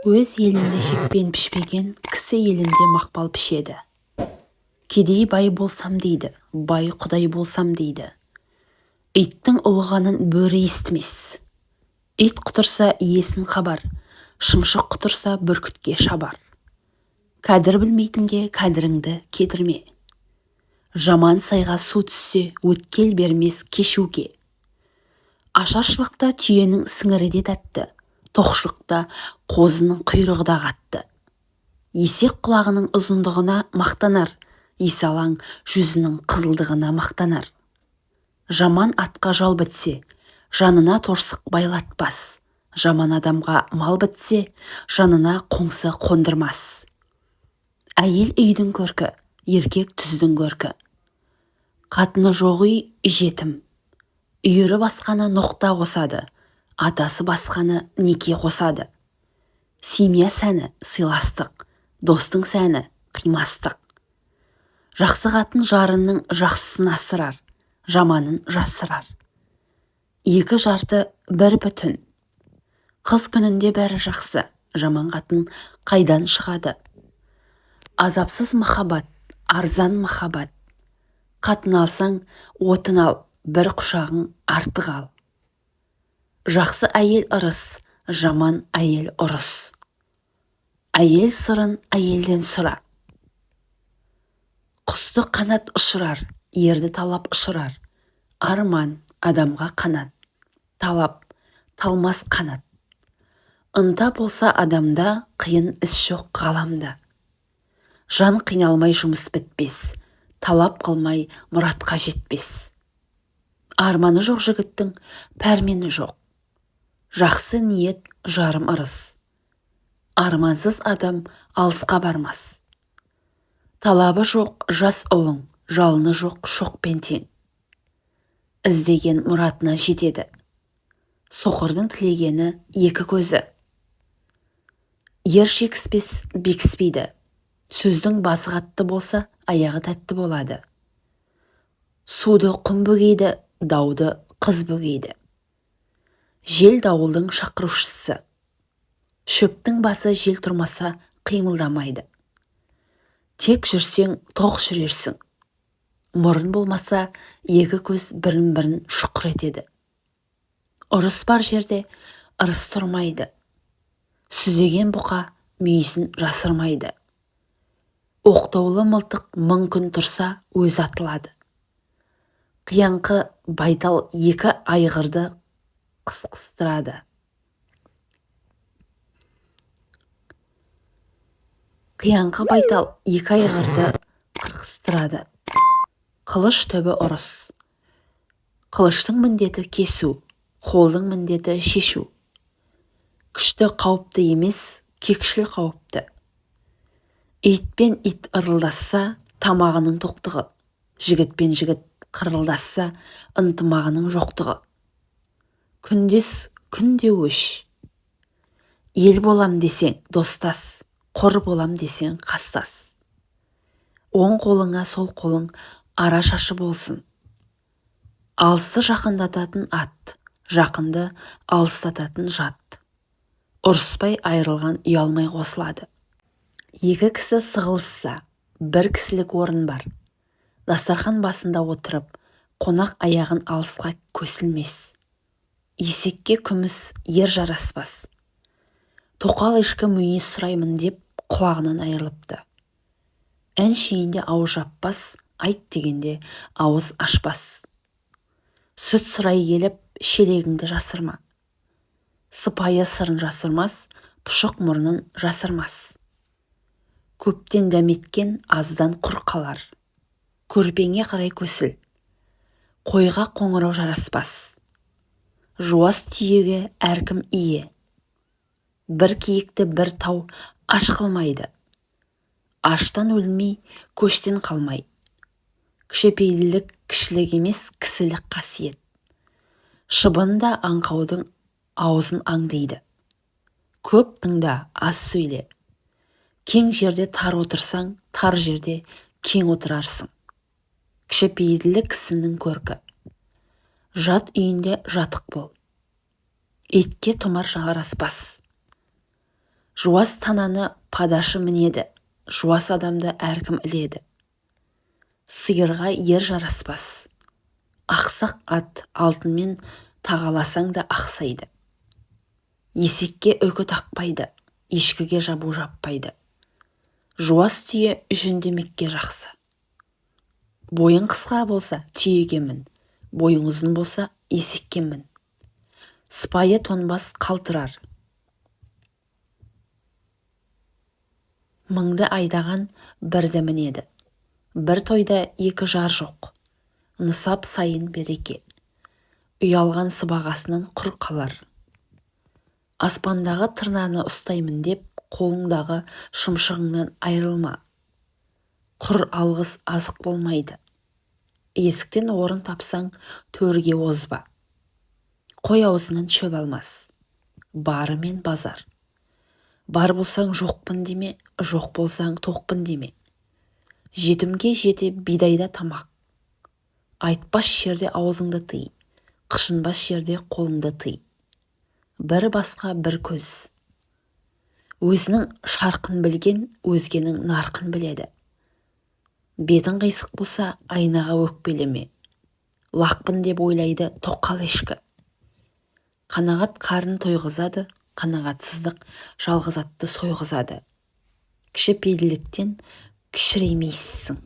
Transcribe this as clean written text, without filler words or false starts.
Өз елінде шекпен пішпеген, кісі елінде мақпал пішеді. Кедей бай болсам дейді, бай құдай болсам дейді. Иттің ұлығанын бөрі естімес. Ит құтырса иесін хабар, шымшық құтырса бүркітке шабар. Кәдір білмейтінге кәдіріңді кетірме. Жаман сайға су түссе, өткел бермес кешуге. Ашаршылықта түйенің сіңірі де тәтті, тоқшылықта қозының құйрығы да қатты. Есек құлағының ұзындығына мақтанар, есалаң жүзінің қызылдығына мақтанар. Жаман атқа жал бітсе, жанына торсық байлатпас. Жаман адамға мал бітсе, жанына қоңсы қондырмас. Әйел үйдің көркі, еркек түздің көркі. Қатыны жоқ үй жетім. Үйірі басқаны ноқта қосады, атасы басқаны неке қосады. Семья сәні сыйластық, достың сәні қимастық. Жақсы қатын жарының жақсысын асырар, жаманын жасырар. Екі жарты бір бүтін. Қыз күнінде бәрі жақсы, жаман қатын қайдан шығады. Азапсыз махаббат, арзан махаббат. Қатын алсаң, отын ал, бір құшағың артық ал. Жақсы әйел ырыс, жаман әйел ұрыс. Әйел сырын әйелден сұра. Құсты қанат ұшырар, ерді талап ұшырар. Арман адамға қанат, талап талмас қанат. Ынта болса адамда, қиын іс жоқ ғаламда. Жан қиналмай жұмыс бітпес, талап қылмай мұратқа жетпес. Арманы жоқ жігіттің пәрмені жоқ. Жақсы ниет жарым ырыс. Армансыз адам алысқа бармас. Талабы жоқ жас ұлың, жалыны жоқ шоқпен тең. Іздеген мұратына жетеді. Соқырдың тілегені екі көзі. Ер шекіспес бекіспейді. Сөздің басы қатты болса, аяғы тәтті болады. Суды құм бөгейді, дауды қыз бөгейді. Жел дауылдың шақырушысы. Шөптің басы жел тұрмаса қимылдамайды. Тек жүрсең тоқ жүрерсің. Мұрын болмаса екі көз бірін-бірін шұқыр етеді. Ұрыс бар жерде ырыс тұрмайды. Сүзеген бұқа мүйізін жасырмайды. Оқтаулы мылтық мың күн тұрса өз атылады. Қияңқы байтал екі айғырды қысқыстырады. Қияңқы байтал екі айғырды қырқыстырады. Қылыш түбі ұрыс. Қылыштың міндеті кесу, қолдың міндеті шешу. Күшті қауіпті емес, кекшіл қауіпті. Итпен ит ырылдасса, тамағының тоқтығы. Жігітпен жігіт қырылдасса, ынтымағының жоқтығы. Күндес күнде өш. Ел болам десең достас, қор болам десең қастас. Оң қолыңа сол қолың ара шашы болсын. Алысты жақындататын ат, жақынды алыстататын жат. Ұрыспай айырылған ұялмай қосылады. Екі кісі сығылысса, бір кісілік орын бар. Дастархан басында отырып, қонақ аяғын алысқа көсілмес. Есекке күміс ер жараспас. Тоқал ешкі мүйіз сұраймын деп құлағынан айырылыпты. Әншейінде ауыз жаппас, айт дегенде ауыз ашпас. Сүт сұрай келіп, шелегіңді жасырма. Сыпайы сырын жасырмас, пұшық мұрнын жасырмас. Көптен дәметкен аздан құр қалар. Көрпеңе қарай көсіл. Қойға қоңырау жараспас. Жуас түйеге әркім ие. Бір киікті бір тау аш қылмайды. Аштан өлмей, көштен қалмай. Кішіпейілдік кішілік емес, кісілік қасиет. Шыбында аңқаудың аузын аңдиды. Көп тыңда, аз сөйле. Кең жерде тар отырсаң, тар жерде кең отырарсың. Кішіпейілдік кісінің көркі. Жат үйінде жатық бол. Итке тұмар жараспас. Жуас тананы падашы мінеді, жуас адамды әркім іледі. Сиырға ер жараспас. Ақсақ ат алтынмен тағаласаң да ақсайды. Есекке үкі тақпайды, ешкіге жабу жаппайды. Жуас түйе жүндемекке жақсы. Бойың қысқа болса, түйеге мін, бойың ұзын болса, есекке мін. Сыпайы тонбас қалтырар. Мыңды айдаған бірді мінеді. Бір тойда екі жар жоқ. Нысап сайын береке. Ұялған сыбағасынан құр қалар. Аспандағы тырнаны ұстаймын деп, қолыңдағы шымшығыңнан айрылма. Құр алғыс азық болмайды. Есіктен орын тапсаң, төрге озба. Қой аузынан шөп алмас. Барымен базар. Бар болсаң жоқпын деме, жоқ болсаң тоқпын деме. Жетімге жете бидайда тамақ. Айтпас жерде аузыңды тый, қышынбас жерде қолыңды тый. Бір басқа бір көз. Өзінің шарқын білген, өзгенің нарқын біледі. Бетің қисық болса, айнаға өкпелеме. Лақпын деп ойлайды тоқал ешкі. Қанағат қарын тойғызады, қанағатсыздық жалғыз атты сойғызады. Кішіпейілдіктен кішіреймейсің.